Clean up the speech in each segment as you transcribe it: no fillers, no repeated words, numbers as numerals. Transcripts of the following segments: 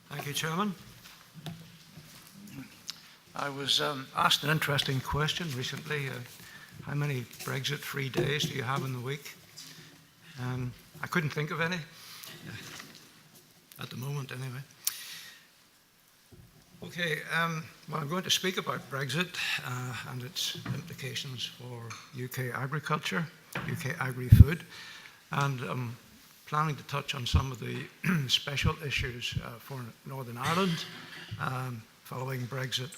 Thank you, Chairman. I was asked an interesting question recently. How many Brexit-free days do you have in the week? I couldn't think of any, at the moment anyway. Okay, well, I'm going to speak about Brexit and its implications for UK agriculture, UK agri-food, and I'm planning to touch on some of the special issues for Northern Ireland following Brexit.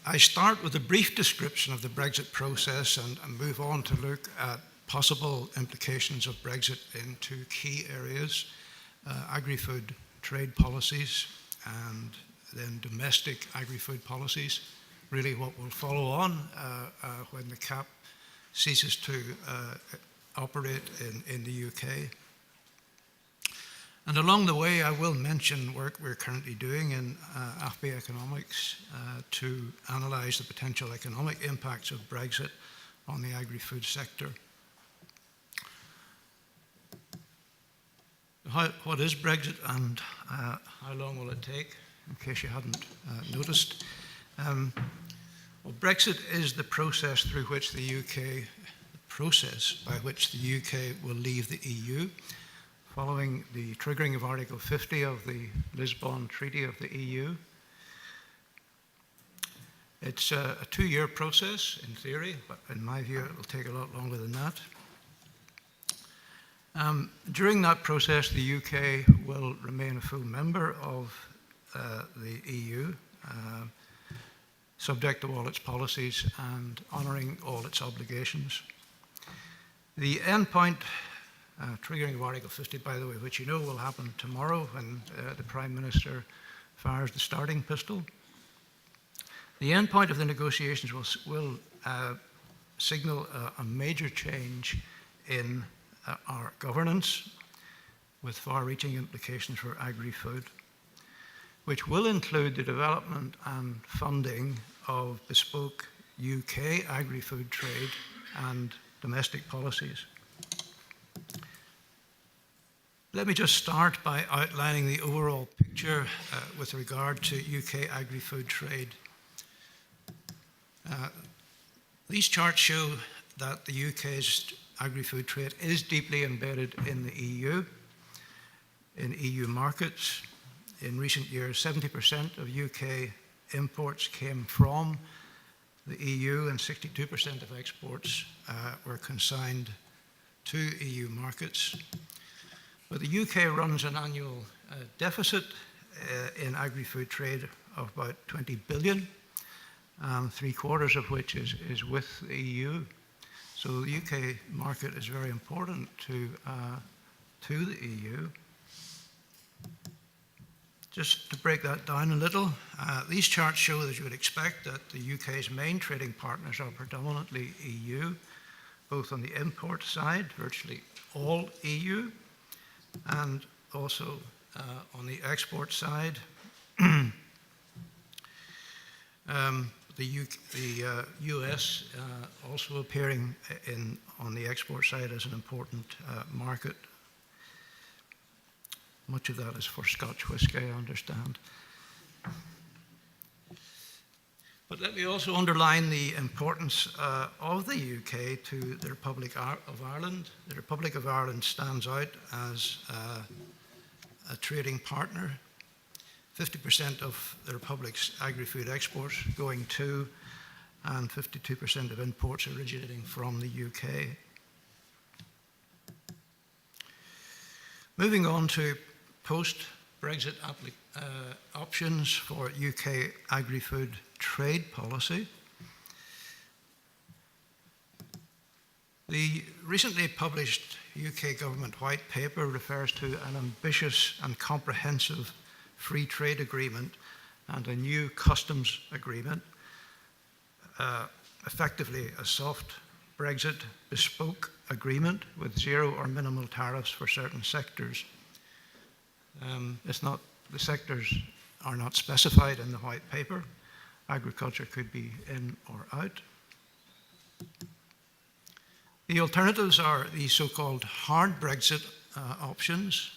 I start with a brief description of the Brexit process and move on to look at possible implications of Brexit in two key areas, agri-food trade policies and then domestic agri-food policies, really what will follow on when the CAP ceases to operate in the UK. And along the way, I will mention work we're currently doing in AFBI economics to analyse the potential economic impacts of Brexit on the agri-food sector. What is Brexit and how long will it take, in case you hadn't noticed? Well, Brexit is the process through which the UK will leave the EU, following the triggering of Article 50 of the Lisbon Treaty of the EU. It's a 2-year process in theory, but in my view it will take a lot longer than that. During that process, the UK will remain a full member of the EU, subject to all its policies and honouring all its obligations. The end point, triggering of Article 50, by the way, which you know will happen tomorrow when the Prime Minister fires the starting pistol. The end point of the negotiations will signal a major change in our governance with far-reaching implications for agri-food, which will include the development and funding of bespoke UK agri-food trade and domestic policies. Let me just start by outlining the overall picture with regard to UK agri-food trade. These charts show that the UK's agri-food trade is deeply embedded in the EU, in EU markets. In recent years, 70% of UK imports came from the EU and 62% of exports were consigned to EU markets. But the UK runs an annual deficit in agri-food trade of about 20 billion, 3/4 of which is with the EU. So the UK market is very important to the EU. Just to break that down a little, these charts show, as you would expect, that the UK's main trading partners are predominantly EU, both on the import side, virtually all EU, and also on the export side. The US also appearing on the export side as an important market. Much of that is for Scotch whisky, I understand. But let me also underline the importance of the UK to the Republic of Ireland. The Republic of Ireland stands out as a trading partner. 50% of the Republic's agri-food exports going to, and 52% of imports originating from the UK. Moving on to post-Brexit options for UK agri-food trade policy. The recently published UK government white paper refers to an ambitious and comprehensive free trade agreement and a new customs agreement, effectively a soft Brexit bespoke agreement with zero or minimal tariffs for certain sectors. The sectors are not specified in the white paper. Agriculture could be in or out. The alternatives are the so-called hard Brexit options.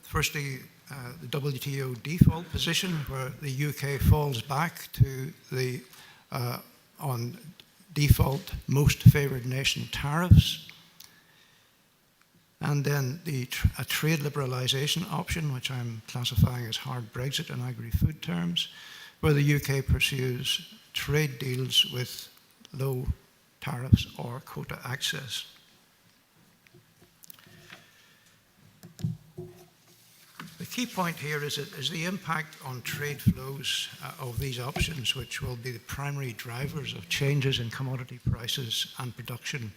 Firstly, the WTO default position, where the UK falls back to the on default most favoured nation tariffs. And then a trade liberalisation option, which I'm classifying as hard Brexit in agri-food terms, where the UK pursues trade deals with low tariffs or quota access. The key point here is the impact on trade flows of these options, which will be the primary drivers of changes in commodity prices and production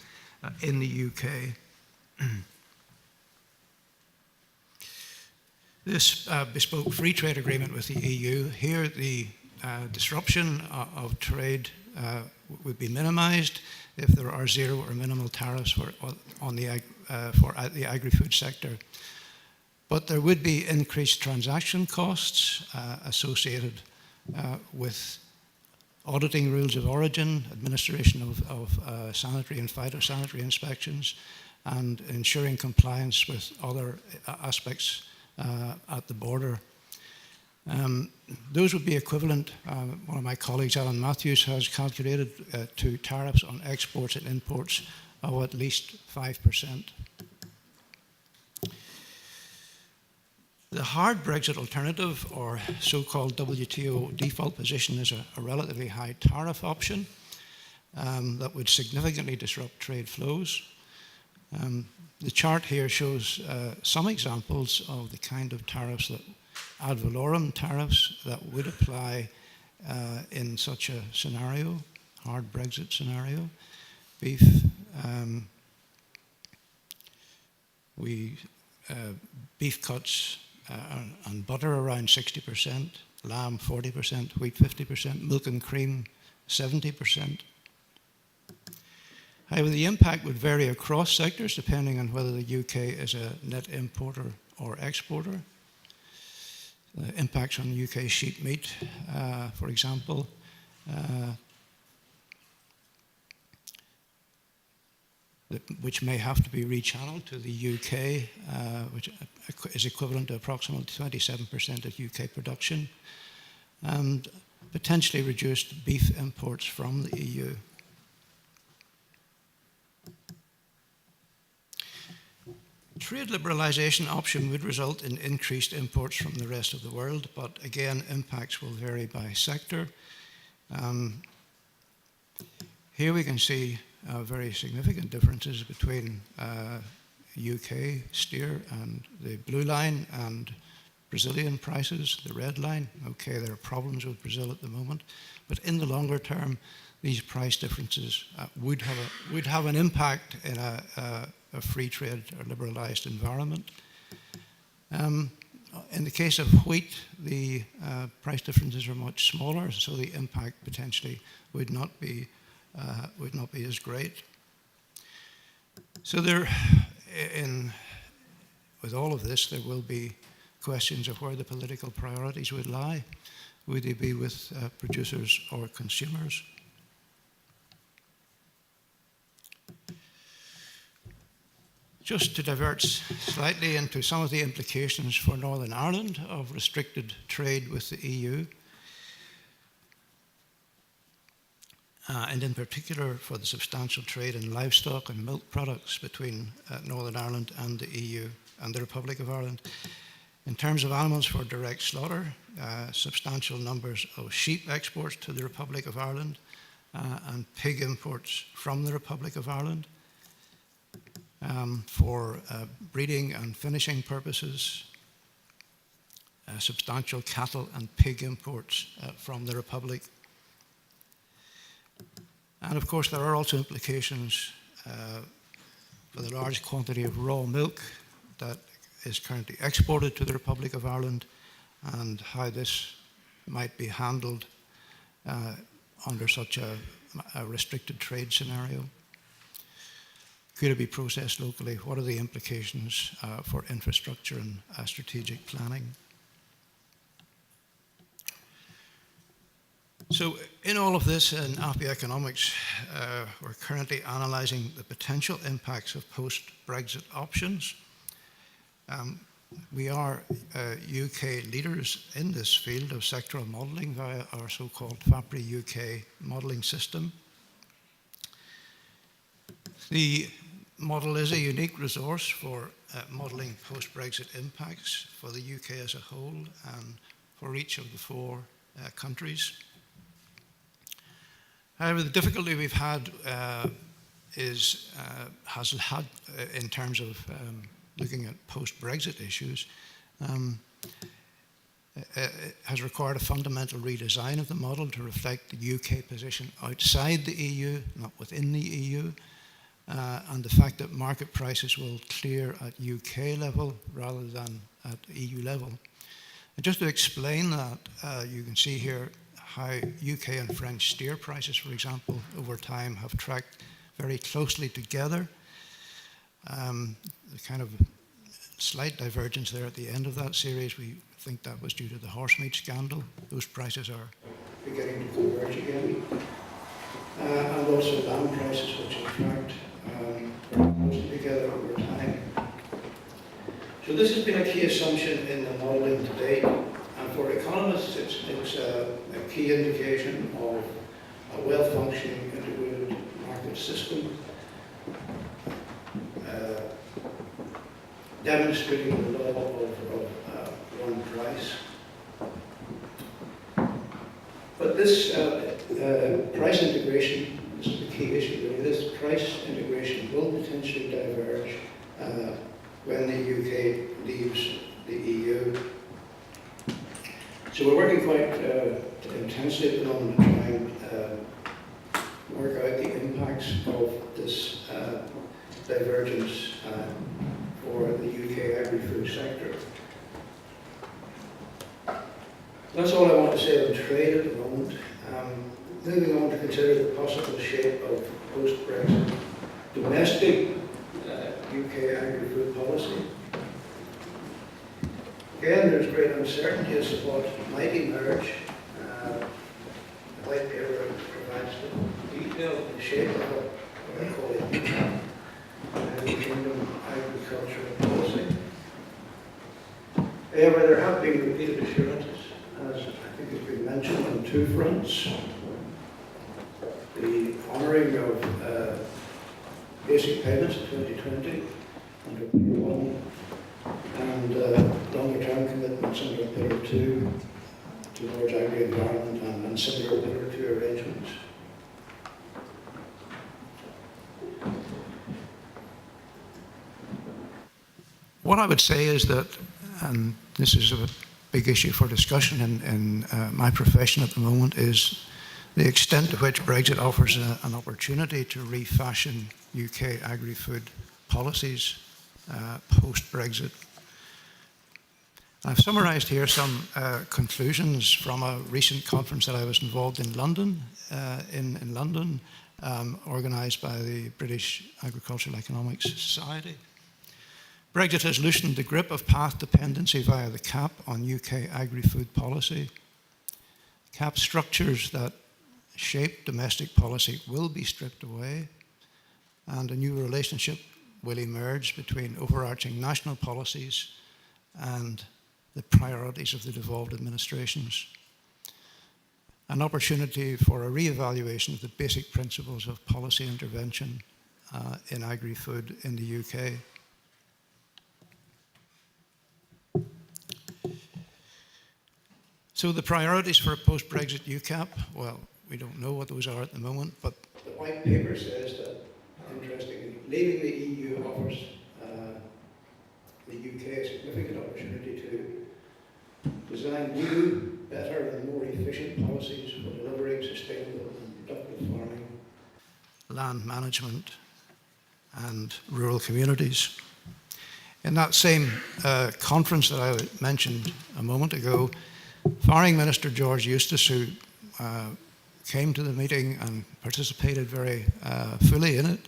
in the UK. This bespoke free trade agreement with the EU, here the disruption of trade would be minimised if there are zero or minimal tariffs for the agri-food sector. But there would be increased transaction costs associated with auditing rules of origin, administration of sanitary and phytosanitary inspections, and ensuring compliance with other aspects at the border. Those would be equivalent, one of my colleagues, Alan Matthews, has calculated to tariffs on exports and imports of at least 5%. The hard Brexit alternative, or so-called WTO default position, is a relatively high tariff option that would significantly disrupt trade flows. The chart here shows some examples of the kind of tariffs that ad valorem tariffs that would apply in such a scenario, hard Brexit scenario. Beef, beef cuts and butter around 60%, lamb 40%, wheat 50%, milk and cream 70%. However, the impact would vary across sectors depending on whether the UK is a net importer or exporter. The impacts on UK sheep meat, for example, which may have to be rechanneled to the UK, which is equivalent to approximately 27% of UK production, and potentially reduced beef imports from the EU. Trade liberalisation option would result in increased imports from the rest of the world, but again, impacts will vary by sector. Here we can see very significant differences between UK steer and the blue line and Brazilian prices, the red line. Okay, there are problems with Brazil at the moment, but in the longer term, these price differences would have an impact in a free trade or liberalised environment. In the case of wheat, the price differences are much smaller, so the impact potentially would not be as great. So with all of this, there will be questions of where the political priorities would lie. Would they be with producers or consumers? Just to divert slightly into some of the implications for Northern Ireland of restricted trade with the EU, and in particular for the substantial trade in livestock and milk products between Northern Ireland and the EU and the Republic of Ireland. In terms of animals for direct slaughter, substantial numbers of sheep exports to the Republic of Ireland and pig imports from the Republic of Ireland. For breeding and finishing purposes, substantial cattle and pig imports from the Republic. And of course, there are also implications for the large quantity of raw milk that is currently exported to the Republic of Ireland and how this might be handled under such a restricted trade scenario. Could it be processed locally? What are the implications for infrastructure and strategic planning? So in all of this, in API Economics, we're currently analysing the potential impacts of post-Brexit options. We are UK leaders in this field of sectoral modelling via our so-called FAPRI UK modelling system. The model is a unique resource for modelling post-Brexit impacts for the UK as a whole and for each of the 4 countries. However, the difficulty we've had in terms of looking at post-Brexit issues has required a fundamental redesign of the model to reflect the UK position outside the EU, not within the EU, and the fact that market prices will clear at UK level rather than at EU level. And just to explain that, you can see here how UK and French steer prices, for example, over time have tracked very closely together. The kind of slight divergence there at the end of that series, we think that was due to the horse meat scandal. Those prices are beginning to converge again. And also land prices, which have tracked very closely together over time. So this has been a key assumption in the modelling to date. And for economists, it's a key indication of a well-functioning integrated market system, demonstrating the law of one price. But this price integration, this is the key issue really, this price integration will potentially diverge when the UK leaves the EU. So we're working quite intensely at the moment to try and work out the impacts of this divergence for the UK agri-food sector. That's all I want to say on trade at the moment. Moving on to consider the possible shape of post-Brexit domestic UK agri-food policy. Again, there's great uncertainty as to what might emerge. The white paper provides the detail of the shape of what I call a UCAP, United Kingdom agricultural policy. However, there have been repeated assurances, as I think has been mentioned, on 2 fronts. The honouring of basic payments in 2020 under Pillar 1 and longer-term commitments under Pillar 2 towards agri-environment and similar Pillar 2 arrangements. What I would say is that, and this is a big issue for discussion in my profession at the moment, is the extent to which Brexit offers an opportunity to refashion UK agri-food policies post-Brexit. I've summarised here some conclusions from a recent conference that I was involved in London, organised by the British Agricultural Economics Society. Brexit has loosened the grip of path dependency via the CAP on UK agri-food policy. CAP structures that shape domestic policy will be stripped away, and a new relationship will emerge between overarching national policies and the priorities of the devolved administrations. An opportunity for a re-evaluation of the basic principles of policy intervention in agri-food in the UK. So the priorities for a post-Brexit UCAP, well, we don't know what those are at the moment, but the white paper says that, interestingly, leaving the EU offers the UK a significant opportunity to design new, better and more efficient policies for delivering sustainable and productive farming, land management and rural communities. In that same conference that I mentioned a moment ago, Farming Minister George Eustice, who came to the meeting and participated very fully in it,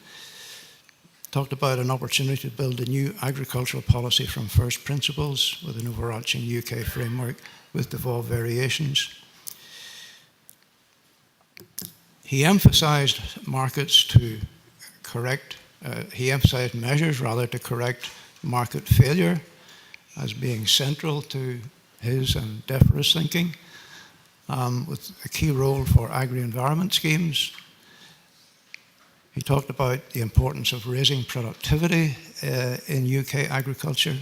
talked about an opportunity to build a new agricultural policy from first principles with an overarching UK framework with devolved variations. He emphasized markets to correct, he emphasized measures rather to correct market failure as being central to his and DEFRA's thinking, with a key role for agri-environment schemes. He talked about the importance of raising productivity in UK agriculture,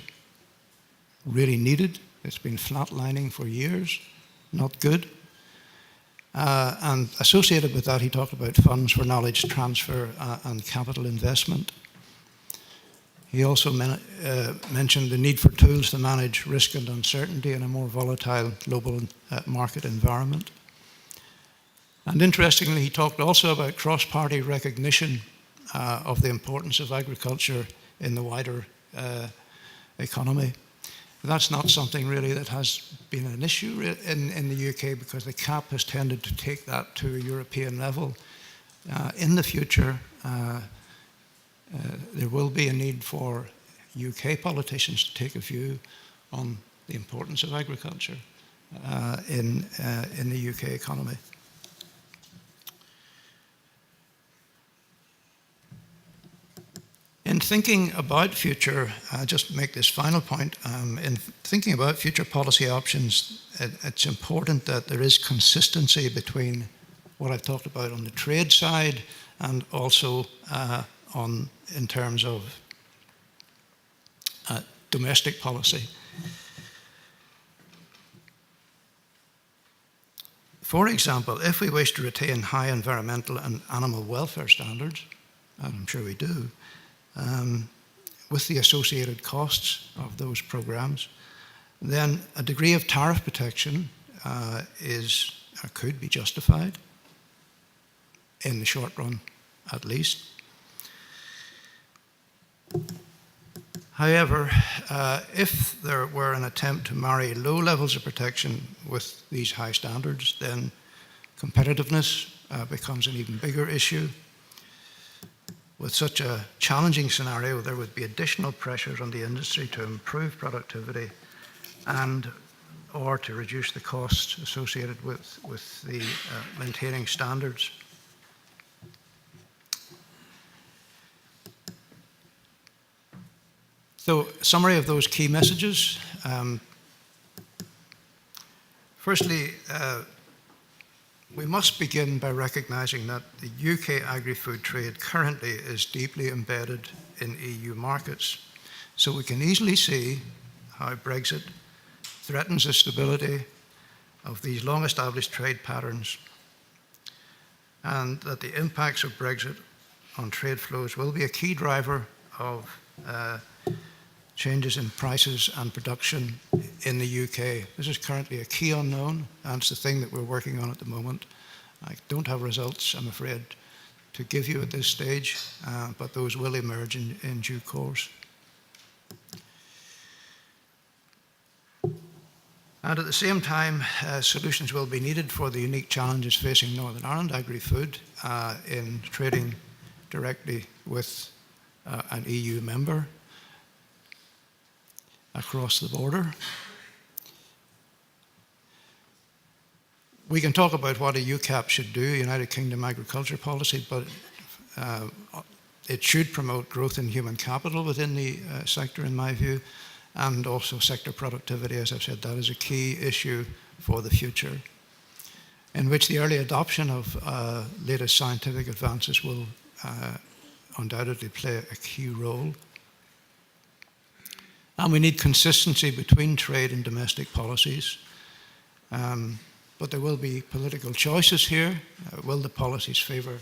really needed. It's been flatlining for years, not good. And associated with that, he talked about funds for knowledge transfer and capital investment. He also mentioned the need for tools to manage risk and uncertainty in a more volatile global market environment. And interestingly, he talked also about cross-party recognition of the importance of agriculture in the wider economy. That's not something really that has been an issue in the UK, because the CAP has tended to take that to a European level. In the future, there will be a need for UK politicians to take a view on the importance of agriculture in the UK economy. In thinking about future, just make this final point, in thinking about future policy options, it's important that there is consistency between what I've talked about on the trade side and also in terms of domestic policy. For example, if we wish to retain high environmental and animal welfare standards, and I'm sure we do, with the associated costs of those programs, then a degree of tariff protection could be justified, in the short run at least. However, if there were an attempt to marry low levels of protection with these high standards, then competitiveness becomes an even bigger issue. With such a challenging scenario, there would be additional pressures on the industry to improve productivity or to reduce the costs associated with the maintaining standards. So, summary of those key messages. Firstly, we must begin by recognizing that the UK agri-food trade currently is deeply embedded in EU markets. So we can easily see how Brexit threatens the stability of these long-established trade patterns, and that the impacts of Brexit on trade flows will be a key driver of changes in prices and production in the UK. This is currently a key unknown, and it's the thing that we're working on at the moment. I don't have results, I'm afraid, to give you at this stage, but those will emerge in due course. And at the same time, solutions will be needed for the unique challenges facing Northern Ireland Agri-Food in trading directly with an EU member across the border. We can talk about what a UCAP should do, United Kingdom agriculture policy, but it should promote growth in human capital within the sector, in my view, and also sector productivity. As I've said, that is a key issue for the future, in which the early adoption of latest scientific advances will undoubtedly play a key role. And we need consistency between trade and domestic policies. But there will be political choices here. Will the policies favour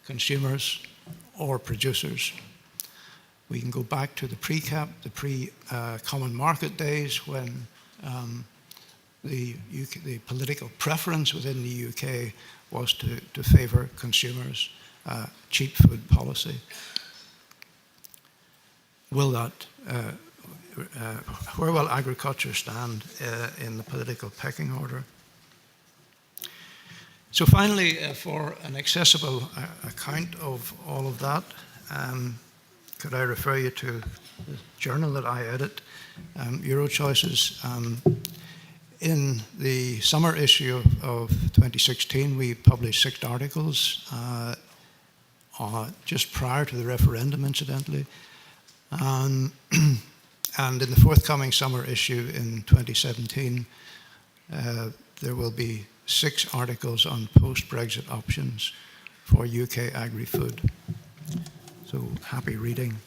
consumers or producers? We can go back to the pre-CAP, the pre-common market days, when the political preference within the UK was to favour consumers, cheap food policy. Will that where will agriculture stand in the political pecking order? So finally, for an accessible account of all of that, could I refer you to the journal that I edit, Eurochoices. In the summer issue of 2016, we published 6 articles just prior to the referendum, incidentally. And in the forthcoming summer issue in 2017, there will be 6 articles on post-Brexit options for UK agri-food. So happy reading.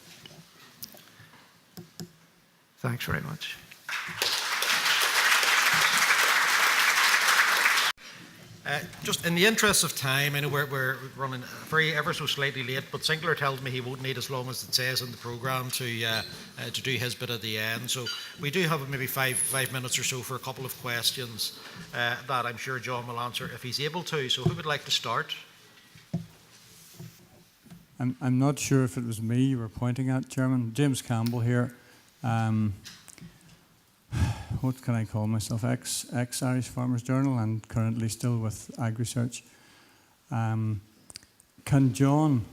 Thanks very much. Just in the interest of time, I know we're running ever so slightly late, but Sinclair tells me he won't need as long as it says in the programme to do his bit at the end. So we do have maybe five minutes or so for a couple of questions that I'm sure John will answer if he's able to. So who would like to start? I'm not sure if it was me you were pointing at, Chairman. James Campbell here. What can I call myself? Ex-Irish Farmers Journal and currently still with AgResearch. Can John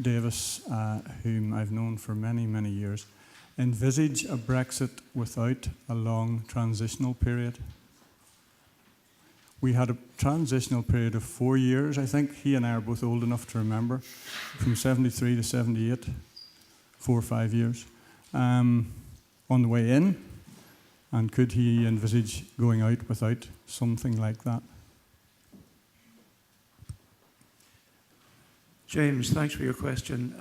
Davis, whom I've known for many, many years, envisage a Brexit without a long transitional period? We had a transitional period of 4 years, I think. He and I are both old enough to remember, from 73 to 78, 4 or 5 years. On the way in, and could he envisage going out without something like that? James, thanks for your question.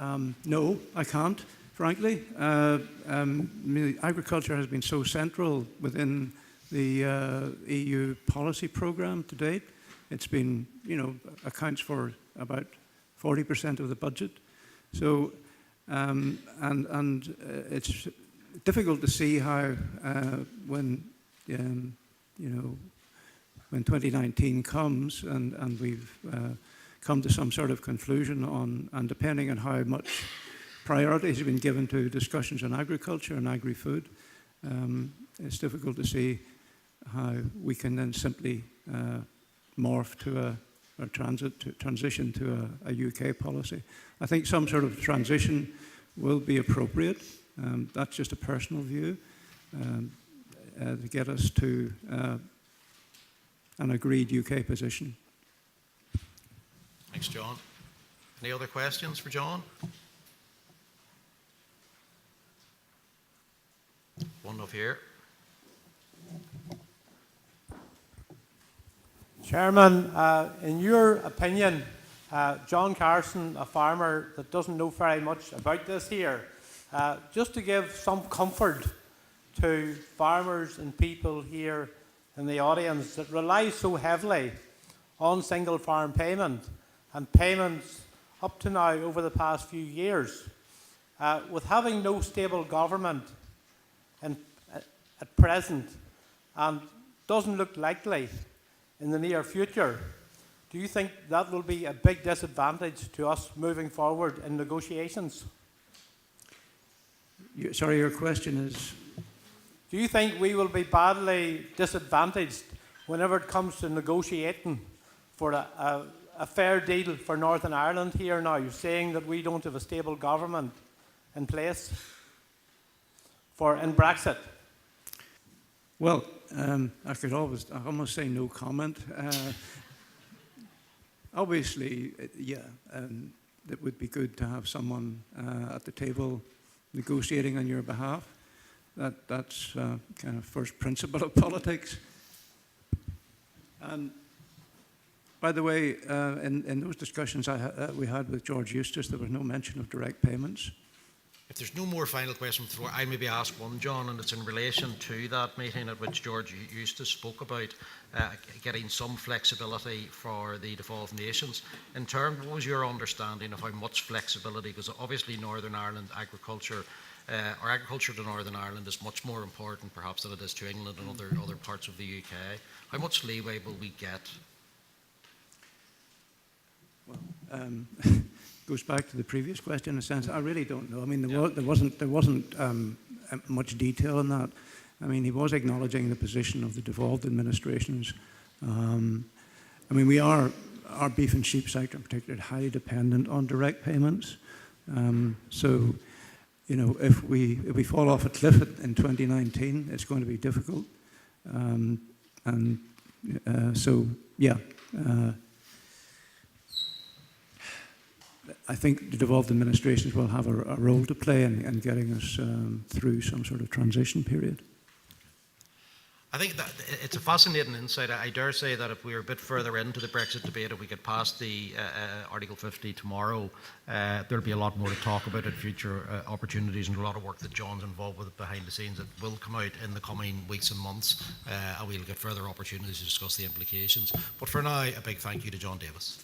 No, I can't, frankly. Agriculture has been so central within the EU policy programme to date. It's been, accounts for about 40% of the budget. So, it's difficult to see how when 2019 comes and we've come to some sort of conclusion on, and depending on how much priorities have been given to discussions on agriculture and agri-food, it's difficult to see how we can then simply morph to transition to a UK policy. I think some sort of transition will be appropriate. That's just a personal view to get us to an agreed UK position. Thanks, John. Any other questions for John? One up here. Chairman, in your opinion, John Carson, a farmer that doesn't know very much about this here, just to give some comfort to farmers and people here in the audience that rely so heavily on single farm payment and payments up to now over the past few years, with having no stable government at present and doesn't look likely in the near future, do you think that will be a big disadvantage to us moving forward in negotiations? Sorry, your question is? Do you think we will be badly disadvantaged whenever it comes to negotiating for a fair deal for Northern Ireland here now? You're saying that we don't have a stable government in place in Brexit. Well, I could almost say no comment. Obviously, it would be good to have someone at the table negotiating on your behalf. That's kind of first principle of politics. And by the way, in those discussions we had with George Eustice, there was no mention of direct payments. If there's no more final questions, I maybe ask one, John, and it's in relation to that meeting at which George Eustice spoke about getting some flexibility for the devolved nations. In turn, what was your understanding of how much flexibility? Because obviously Northern Ireland agriculture, or agriculture to Northern Ireland is much more important perhaps than it is to England and other parts of the UK. How much leeway will we get? Well, goes back to the previous question in a sense. I really don't know. I mean, there wasn't much detail in that. I mean, he was acknowledging the position of the devolved administrations. I mean, our beef and sheep sector in particular, highly dependent on direct payments. So, if we fall off a cliff in 2019, it's going to be difficult. And And so, yeah, I think the devolved administrations will have a role to play in getting us through some sort of transition period. I think that it's a fascinating insight. I dare say that if we were a bit further into the Brexit debate, if we get past the Article 50 tomorrow, there'll be a lot more to talk about at future opportunities, and a lot of work that John's involved with behind the scenes that will come out in the coming weeks and months, and we'll get further opportunities to discuss the implications. But for now, a big thank you to John Davis.